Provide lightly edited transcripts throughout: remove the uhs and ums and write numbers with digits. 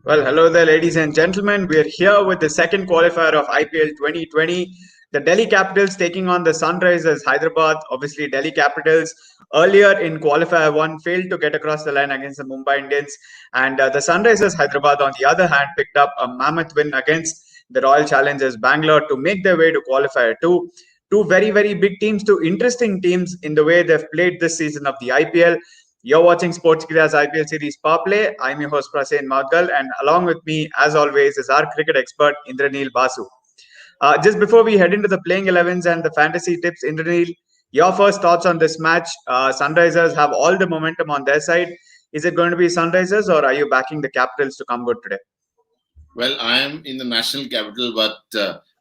Well, hello there, ladies and gentlemen. We are here with the second qualifier of IPL 2020. The Delhi Capitals taking on the Sunrisers Hyderabad. Obviously, Delhi Capitals earlier in qualifier one failed to get across the line against the Mumbai Indians, and the Sunrisers Hyderabad, on the other hand, picked up a mammoth win against the Royal Challengers Bangalore to make their way to qualifier two. Two very, very big teams, two interesting teams in the way they've played this season of the IPL. You're watching Sports Kriya's IPL series Power Play. I'm your host Prasen Madgal, and along with me, as always, is our cricket expert Indraneel Basu. Just before we head into the playing 11s and the fantasy tips, Indraneel, your first thoughts on this match? Sunrisers have all the momentum on their side. Is it going to be Sunrisers, or are you backing the Capitals to come good today? Well, I am in the national capital, but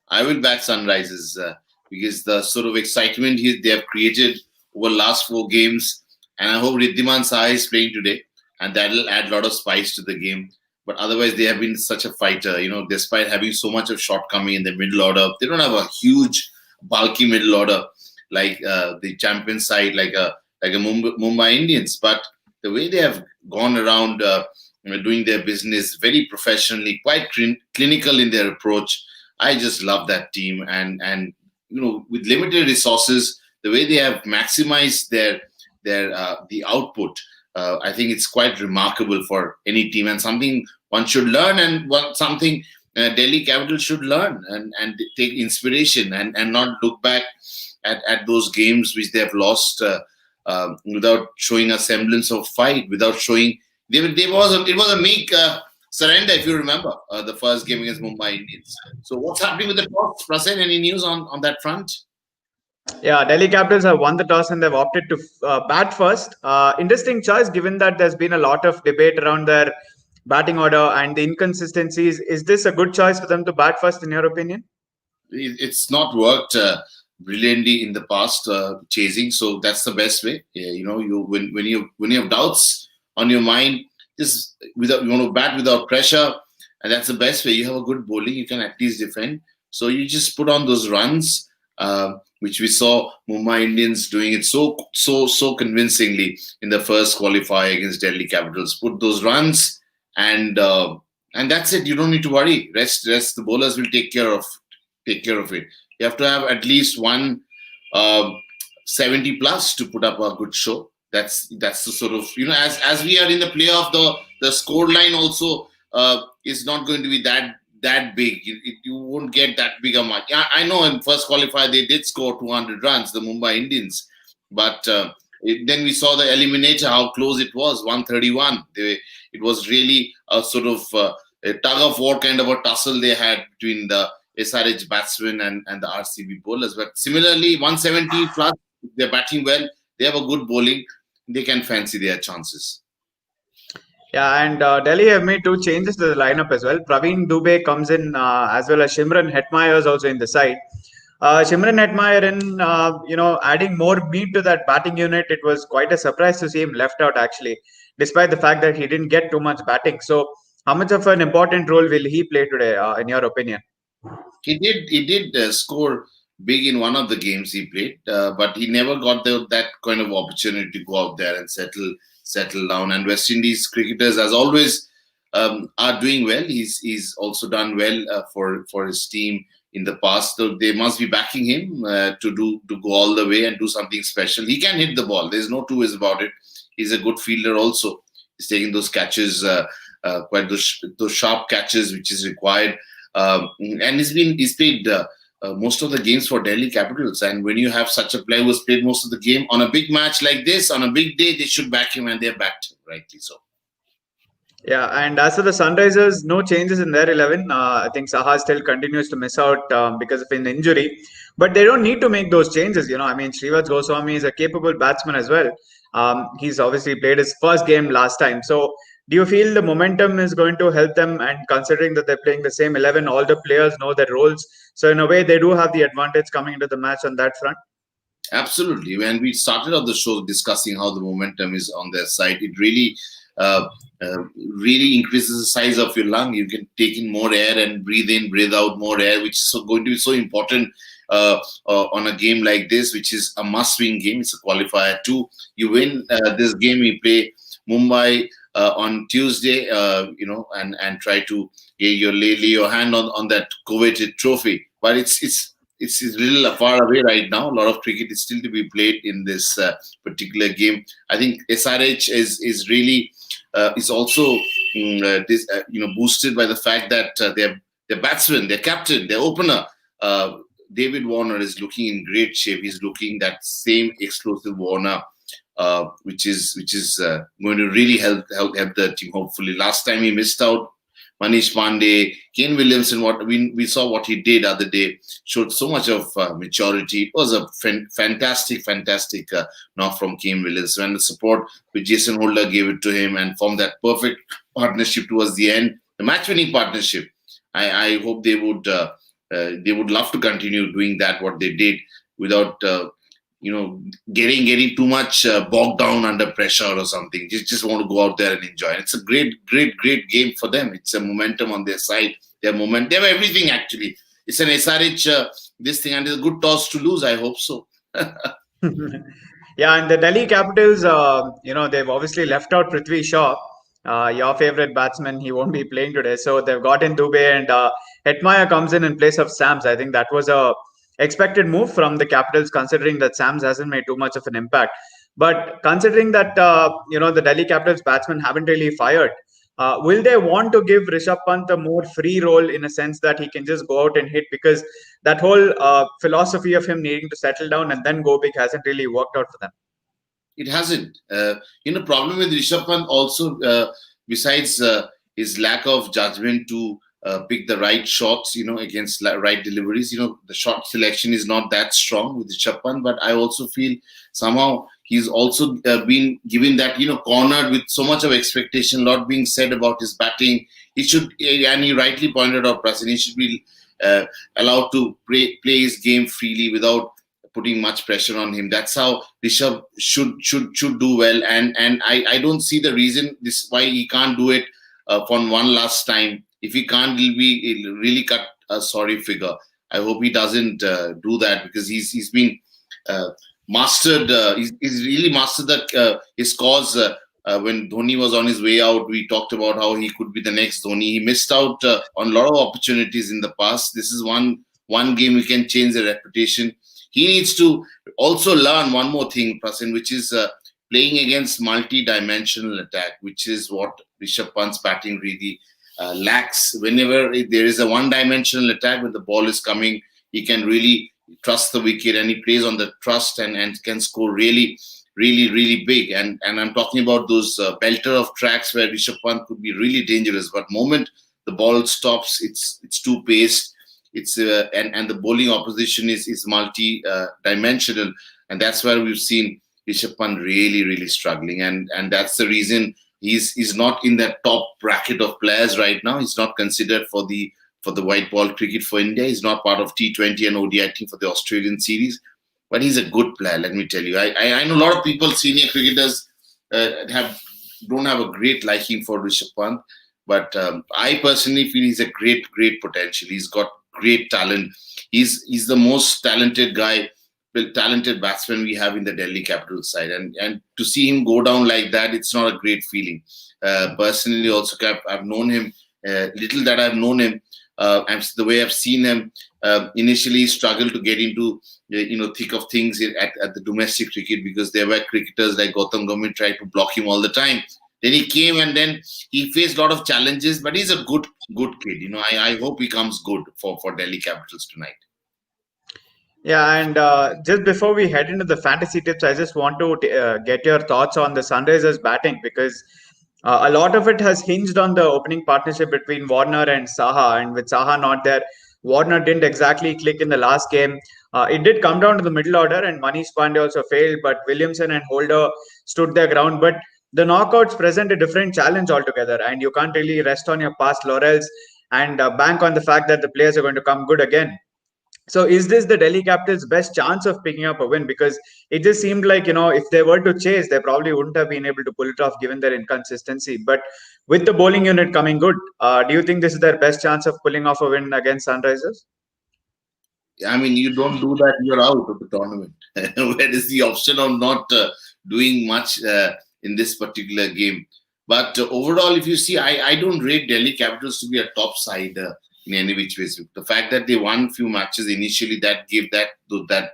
I will back Sunrisers because the sort of excitement they have created over the last 4 games. And I hope Riddhiman Saha is playing today, and that will add a lot of spice to the game. But otherwise, they have been such a fighter. Despite having so much of shortcoming in the middle order, they don't have a huge, bulky middle order like the champion side, like a Mumbai Indians. But the way they have gone around doing their business very professionally, quite clinical in their approach, I just love that team. And with limited resources, the way they have maximized the output, I think it's quite remarkable for any team, and something one should learn, and something Delhi Capitals should learn and take inspiration and not look back at those games which they have lost without showing a semblance of fight, without showing it was a meek surrender, if you remember the first game against Mumbai Indians. So what's happening with the toss, Prasen? Any news on that front? Yeah, Delhi Capitals have won the toss and they've opted to bat first. Interesting choice, given that there's been a lot of debate around their batting order and the inconsistencies. Is this a good choice for them to bat first, in your opinion? It's not worked brilliantly in the past, chasing. So that's the best way. Yeah, when you have doubts on your mind, just you want to bat without pressure, and that's the best way. You have a good bowling, you can at least defend. So you just put on those runs. Which we saw Mumbai Indians doing it so convincingly in the first qualifier against Delhi Capitals. Put those runs, and that's it. You don't need to worry. Rest. The bowlers will take care of it. You have to have at least one 70 plus to put up a good show. That's the sort of as we are in the playoff, the score line also is not going to be that big. You won't get that big a mark. I know in first qualifier they did score 200 runs, the Mumbai Indians, but then we saw the eliminator, how close it was, 131. It was really a sort of a tug of war kind of a tussle they had between the SRH batsmen and the RCB bowlers. But similarly, 170 plus, they're batting well, they have a good bowling, they can fancy their chances. Yeah, and Delhi have made 2 changes to the lineup as well. Praveen Dubey comes in as well as Shimran Hetmeyer is also in the side. Shimran Hetmeyer adding more meat to that batting unit. It was quite a surprise to see him left out actually, despite the fact that he didn't get too much batting. So how much of an important role will he play today, in your opinion? He did score big in one of the games he played, but he never got that kind of opportunity to go out there and settle down. And West Indies cricketers, as always, are doing well. He's also done well for his team in the past. So they must be backing him to go all the way and do something special. He can hit the ball. There's no two ways about it. He's a good fielder also. He's taking those catches, quite those sharp catches which is required. And he's played most of the games for Delhi Capitals. And when you have such a player who's played most of the game on a big match like this, on a big day, they should back him, and they're backed him, rightly so. Yeah, and as for the Sunrisers, no changes in their 11. I think Saha still continues to miss out because of an injury. But they don't need to make those changes. I mean, Shrivats Goswami is a capable batsman as well. He's obviously played his first game last time. So do you feel the momentum is going to help them? And considering that they're playing the same 11, all the players know their roles. So in a way, they do have the advantage coming into the match on that front. Absolutely. When we started off the show discussing how the momentum is on their side, it really increases the size of your lung. You can take in more air and breathe in, breathe out more air, which is going to be so important on a game like this, which is a must-win game. It's a qualifier too. You win this game, you play Mumbai on Tuesday, and try to lay your hand on that coveted trophy. But it's a little far away right now. A lot of cricket is still to be played in this particular game. I think SRH is really is also boosted by the fact that their batsman, their captain, their opener, David Warner, is looking in great shape. He's looking that same explosive Warner, which is going to really help the team. Hopefully, last time he missed out. Manish Pandey, Kane Williamson, what we saw what he did other day, showed so much of maturity. It was a fantastic knock from Kane Williamson, and the support which Jason Holder gave it to him, and formed that perfect partnership towards the end, the match-winning partnership. I hope they would love to continue doing that what they did without getting too much bogged down under pressure or something. Just want to go out there and enjoy. And it's a great game for them. It's a momentum on their side. They have everything actually. It's an SRH this thing, and it's a good toss to lose. I hope so. Yeah, and the Delhi Capitals, they've obviously left out Prithvi Shaw, your favorite batsman. He won't be playing today, so they've got in Dubey, and Hetmyer comes in place of Sams. I think that was a expected move from the Capitals, considering that Sams hasn't made too much of an impact. But considering that the Delhi Capitals batsmen haven't really fired, will they want to give Rishabh Pant a more free role, in a sense that he can just go out and hit? Because that whole philosophy of him needing to settle down and then go big hasn't really worked out for them. It hasn't. Problem with Rishabh Pant also, besides his lack of judgment to pick the right shots, against right deliveries. The shot selection is not that strong with Rishabh Pant, but I also feel somehow he's also been given that, cornered with so much of expectation, a lot being said about his batting. He should, and you rightly pointed out, Prasin, he should be allowed to play his game freely without putting much pressure on him. That's how Rishabh should do well, and I don't see the reason why he can't do it for one last time. If he can't, he'll really cut a sorry figure. I hope he doesn't do that, because he's been mastered. He's really mastered his cause. When Dhoni was on his way out, we talked about how he could be the next Dhoni. He missed out on a lot of opportunities in the past. This is one game we can change the reputation. He needs to also learn one more thing, Prasin, which is playing against multi-dimensional attack, which is what Rishabh Pant's batting really lacks. Whenever there is a one-dimensional attack, when the ball is coming, he can really trust the wicket, and he plays on the trust and can score really big. And I'm talking about those belter of tracks where Rishabh Pant could be really dangerous. But moment the ball stops, it's too paced. It's and the bowling opposition is multi-dimensional, and that's where we've seen Rishabh Pant really struggling, and that's the reason he's not in that top bracket of players right now. He's not considered for the white ball cricket for India. He's not part of T20 and ODI team for the Australian series, but he's a good player. Let me tell you, I know a lot of people, senior cricketers, don't have a great liking for Rishabh Pant, but I personally feel he's a great potential. He's got great talent. He's the most talented batsman we have in the Delhi Capitals side, and to see him go down like that, it's not a great feeling. Personally, also, I've known him little that I've known him, and the way I've seen him initially struggle to get into thick of things at the domestic cricket, because there were cricketers like Gautam Gambhir tried to block him all the time. Then he came, and then he faced a lot of challenges, but he's a good kid. I hope he comes good for Delhi Capitals tonight. Yeah, and just before we head into the fantasy tips, I just want to get your thoughts on the Sunrisers batting, because a lot of it has hinged on the opening partnership between Warner and Saha, and with Saha not there, Warner didn't exactly click in the last game. It did come down to the middle order, and Manish Pandey also failed, but Williamson and Holder stood their ground. But the knockouts present a different challenge altogether, and you can't really rest on your past laurels and bank on the fact that the players are going to come good again. So is this the Delhi Capitals' best chance of picking up a win? Because it just seemed like, if they were to chase, they probably wouldn't have been able to pull it off given their inconsistency. But with the bowling unit coming good, do you think this is their best chance of pulling off a win against Sunrisers? I mean, you don't do that, you're out of the tournament. Where is the option of not doing much in this particular game? But overall, if you see, I don't rate Delhi Capitals to be a top side in any which ways. The fact that they won few matches initially, that gave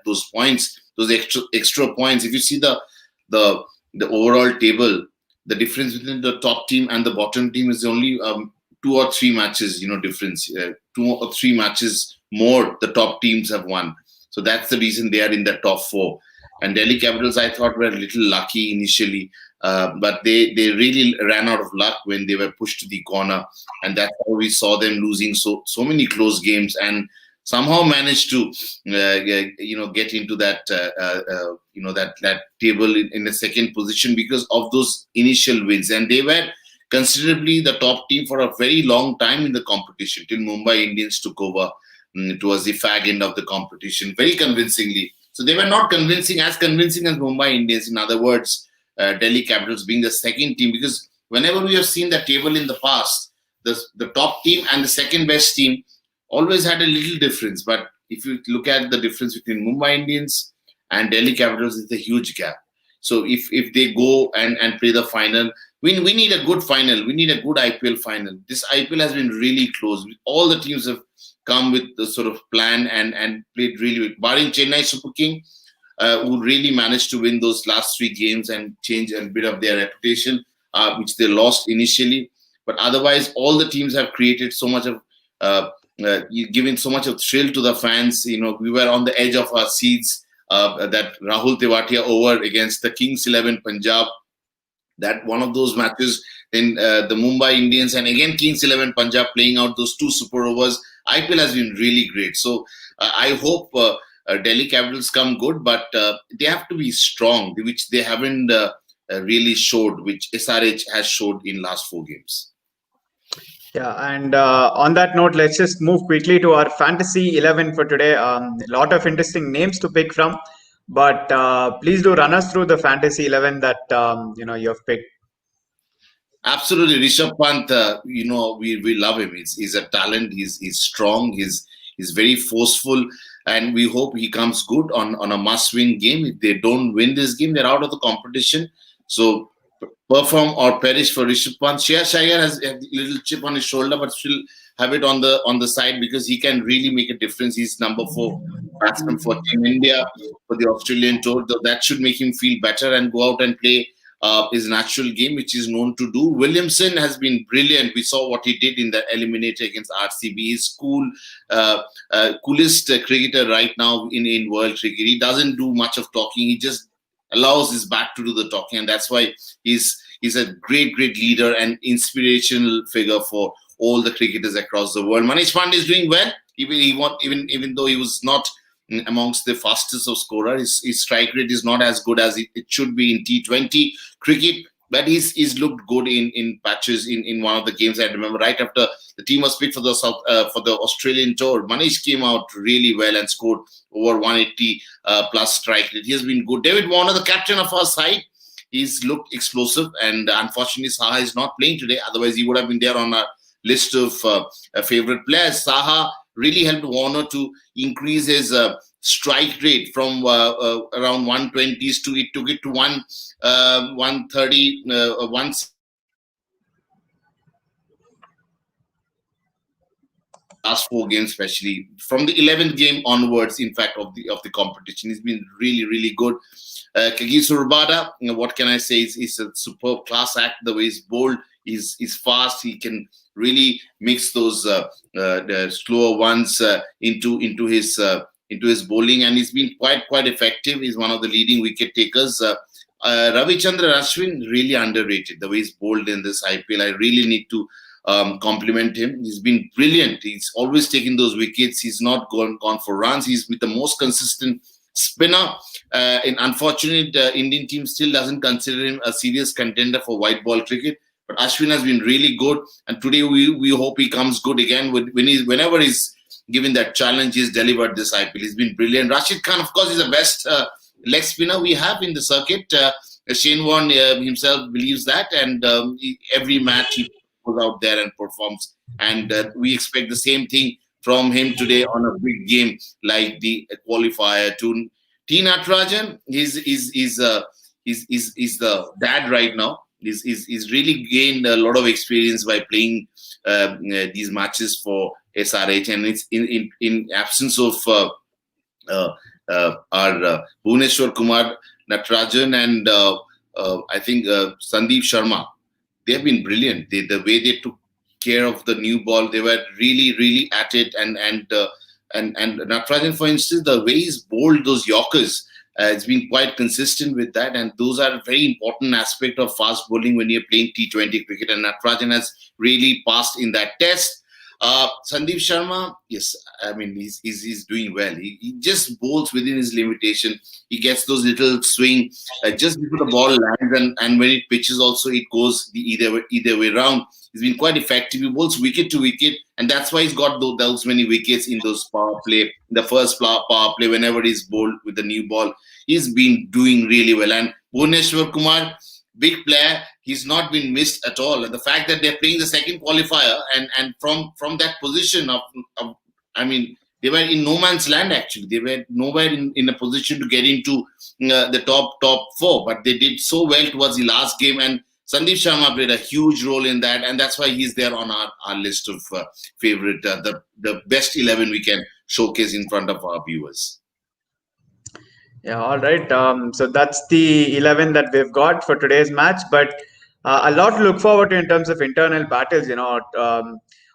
those points, those extra points. If you see the the overall table, the difference between the top team and the bottom team is only 2 or 3 matches, difference. 2 or 3 matches more the top teams have won. So that's the reason they are in the top 4. And Delhi Capitals, I thought, were a little lucky initially, but they really ran out of luck when they were pushed to the corner, and that's how we saw them losing so many close games, and somehow managed to get into that table in the second position because of those initial wins. And they were considerably the top team for a very long time in the competition till Mumbai Indians took over towards the fag end of the competition very convincingly. So they were not convincing as Mumbai Indians. In other words, Delhi Capitals being the second team, because whenever we have seen the table in the past, the top team and the second best team always had a little difference. But if you look at the difference between Mumbai Indians and Delhi Capitals, it's a huge gap. So if they go and play the final, we need a good final. We need a good IPL final. This IPL has been really close. All the teams have come with the sort of plan and played really well. Barring Chennai Super King, who really managed to win those last 3 games and change a bit of their reputation, which they lost initially. But otherwise, all the teams have created so much of, giving so much of thrill to the fans. We were on the edge of our seats. That Rahul Tewatia over against the Kings 11 Punjab, that one of those matches. Then the Mumbai Indians and again Kings 11 Punjab playing out those 2 super overs. IPL has been really great. So I hope Delhi Capitals come good, but they have to be strong, which they haven't really showed, which SRH has showed in last 4 games. Yeah, and on that note, let's just move quickly to our Fantasy 11 for today. A lot of interesting names to pick from, but please do run us through the Fantasy 11 that you have picked. Absolutely, Rishabh Pant. We love him. He's a talent. He's strong. He's very forceful, and we hope he comes good on a must-win game. If they don't win this game, they're out of the competition. So perform or perish for Rishabh Pant. Shreyas Iyer has a little chip on his shoulder, but still have it on the side because he can really make a difference. He's number 4 batsman for Team India for the Australian tour. That should make him feel better and go out and play his natural game, which he's known to do. Williamson has been brilliant. We saw what he did in the eliminator against RCB. He's coolest cricketer right now in world cricket. He doesn't do much of talking. He just allows his bat to do the talking, and that's why he's a great leader and inspirational figure for all the cricketers across the world. Manish Pandey is doing well, even though he was not amongst the fastest of scorers. His strike rate is not as good as it should be in T20 cricket, but he's looked good in patches in one of the games. I remember right after the team was picked for the Australian tour, Manish came out really well and scored over 180 plus strike rate. He has been good. David Warner, the captain of our side, he's looked explosive, and unfortunately Saha is not playing today. Otherwise, he would have been there on our list of favorite players. Saha really helped Warner to increase his strike rate from around 120s to it took it to 130, 1. Last 4 games, especially from the 11th game onwards, in fact, of the competition, he's been really good. Kagiso Rabada, what can I say? He's a superb class act. The way he's bowled, he's fast. He can really mix those slower ones into his bowling, and he's been quite effective. He's one of the leading wicket takers. Ravi Chandra Ashwin, really underrated. The way he's bowled in this IPL, I really need to compliment him. He's been brilliant. He's always taken those wickets. He's not gone for runs. He's with the most consistent spinner. Unfortunate, Indian team still doesn't consider him a serious contender for white ball cricket. But Ashwin has been really good, and today we hope he comes good again. Whenever he's given that challenge, he's delivered this IPL. He's been brilliant. Rashid Khan, of course, is the best leg spinner we have in the circuit. Shane Warne himself believes that, and every match he goes out there and performs. And we expect the same thing from him today on a big game like the qualifier. T. Natarajan, he's the dad right now. He's really gained a lot of experience by playing these matches for SRH, and it's in absence of uh, our Bhuvneshwar Kumar, Natarajan, and I think Sandeep Sharma. They have been brilliant. The way they took care of the new ball, they were really at it. And Natarajan, for instance, the way he's bowled those Yorkers, it's been quite consistent with that. And those are a very important aspect of fast bowling when you're playing T20 cricket. And Natarajan has really passed in that test. Sandeep Sharma, yes, I mean he's doing well. He just bowls within his limitation. He gets those little swing just before the ball lands, and when it pitches, also it goes either way around. He's been quite effective. He bowls wicket to wicket, and that's why he's got those many wickets in those power play. The first power play, whenever he's bowled with the new ball, he's been doing really well. And Bhuvneshwar Kumar, big player, he's not been missed at all. And the fact that they're playing the second qualifier and from that position of I mean, they were in no man's land actually. They were nowhere in a position to get into the top four, but they did so well towards the last game. And Sandeep Sharma played a huge role in that, and that's why he's there on our list of favorite, the best 11 we can showcase in front of our viewers. Yeah, all right. So that's the 11 that we've got for today's match, but a lot to look forward to in terms of internal battles.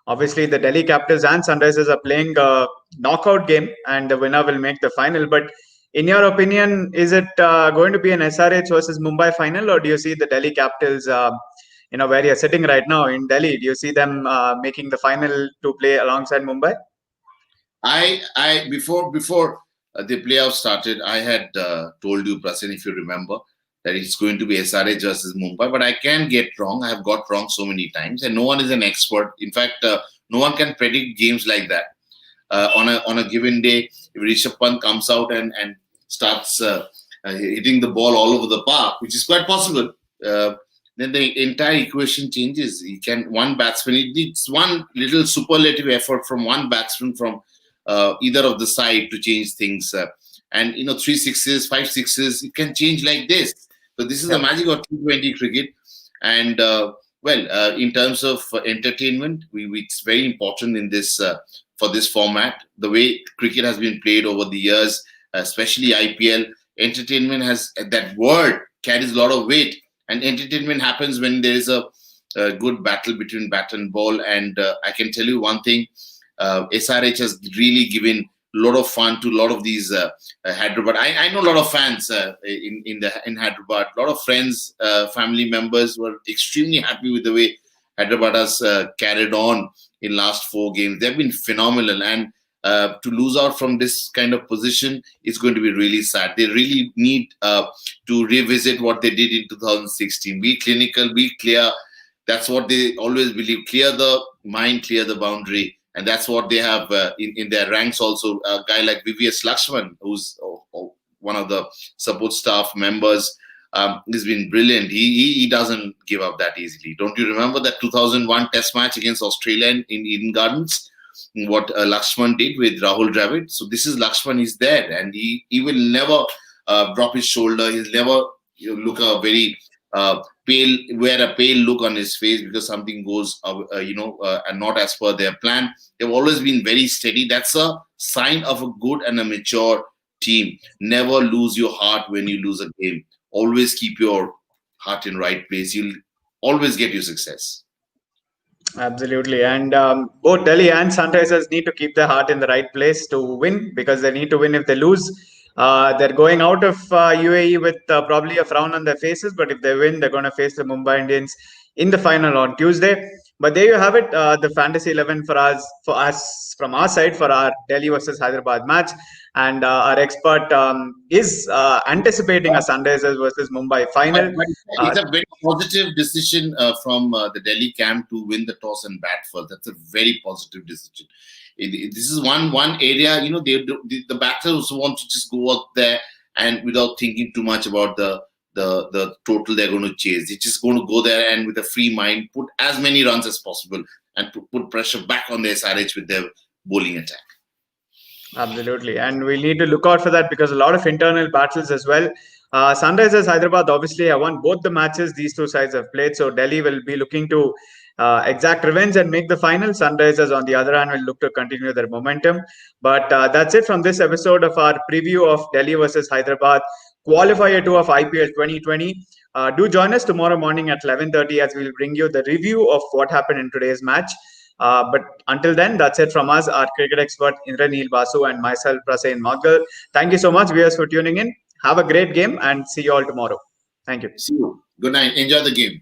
Obviously, the Delhi Capitals and Sunrisers are playing a knockout game, and the winner will make the final. But in your opinion, is it going to be an SRH versus Mumbai final, or do you see the Delhi Capitals, where you're sitting right now in Delhi, do you see them making the final to play alongside Mumbai? Before the playoff started, I had told you, Prasen, if you remember, that it's going to be SRH versus Mumbai, but I can get wrong. I have got wrong so many times, and no one is an expert. In fact, no one can predict games like that. On a given day, if Rishabh Pant comes out and starts hitting the ball all over the park, which is quite possible, then the entire equation changes. One batsman, it needs one little superlative effort from one batsman from either of the side to change things. And 3 sixes, 5 sixes, it can change like this. So this is the magic of T20 cricket. And in terms of entertainment, it's very important in this for this format. The way cricket has been played over the years, especially IPL, entertainment has that word carries a lot of weight. And entertainment happens when there is a good battle between bat and ball. And I can tell you one thing: SRH has really given a lot of fun to a lot of these Hyderabad. I know a lot of fans in Hyderabad. A lot of friends, family members were extremely happy with the way Hyderabad has carried on in last 4 games. They've been phenomenal, and to lose out from this kind of position is going to be really sad. They really need to revisit what they did in 2016. Be clinical, be clear. That's what they always believe. Clear the mind, clear the boundary. And that's what they have in their ranks also. A guy like VVS Lakshman, who's one of the support staff members, has been brilliant. He doesn't give up that easily. Don't you remember that 2001 test match against Australia in Eden Gardens? What Lakshman did with Rahul Dravid. So this is Lakshman, he's there, and he will never drop his shoulder. He'll never look a very wear a pale look on his face because something goes and not as per their plan. They've always been very steady. That's a sign of a good and a mature team. Never lose your heart when you lose a game. Always keep your heart in right place. You'll always get your success. Absolutely. And both Delhi and Sunrisers need to keep their heart in the right place to win, because they need to win. If they lose, they're going out of UAE with probably a frown on their faces. But if they win, they're going to face the Mumbai Indians in the final on Tuesday. But there you have it, the fantasy 11 for us from our side for our Delhi versus Hyderabad match. And our expert is anticipating a Sunrisers versus Mumbai final. It's a very positive decision from the Delhi camp to win the toss and bat first. That's a very positive decision. This is one area, the batters want to just go out there and without thinking too much about the total they're going to chase. They're just going to go there and with a free mind, put as many runs as possible and put pressure back on the SRH with their bowling attack. Absolutely. And we need to look out for that because a lot of internal battles as well. Sunrisers Hyderabad obviously have won both the matches these two sides have played, so Delhi will be looking to exact revenge and make the final. Sunrisers, on the other hand, will look to continue their momentum. But that's it from this episode of our preview of Delhi versus Hyderabad Qualifier 2 of IPL 2020. Do join us tomorrow morning at 11:30 as we'll bring you the review of what happened in today's match. But until then, that's it from us, our cricket expert Indraneel Basu and myself, Prasen Magal. Thank you so much, viewers, for tuning in. Have a great game and see you all tomorrow. Thank you. See you. Good night. Enjoy the game.